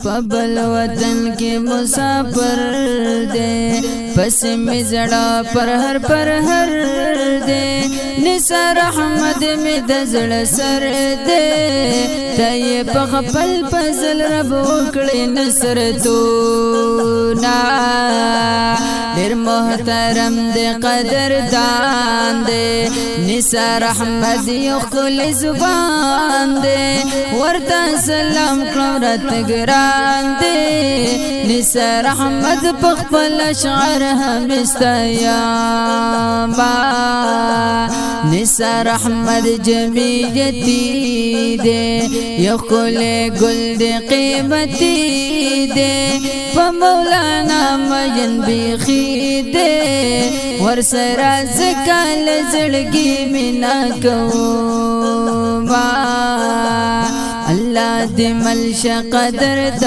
پبل وطن کے مسافر دے پس میں زڑا پر ہر دے نثار احمد میں دزڑ سر دے تائے پخپل پزل رب اکڑی نصر تو نا دیر محترم دے قدر دان دے نثار احمد یو خل زبان دے ورطا سلام قرات گران دے نثار احمد پخپل اشعار ہمستیاما نثار احمد جمیلتی دے یو خل گل دے قیمتی دے مولانا مجن بیخی دے ورسرا زکال زڑگی منا کوما اللہ دی ملش قدر دا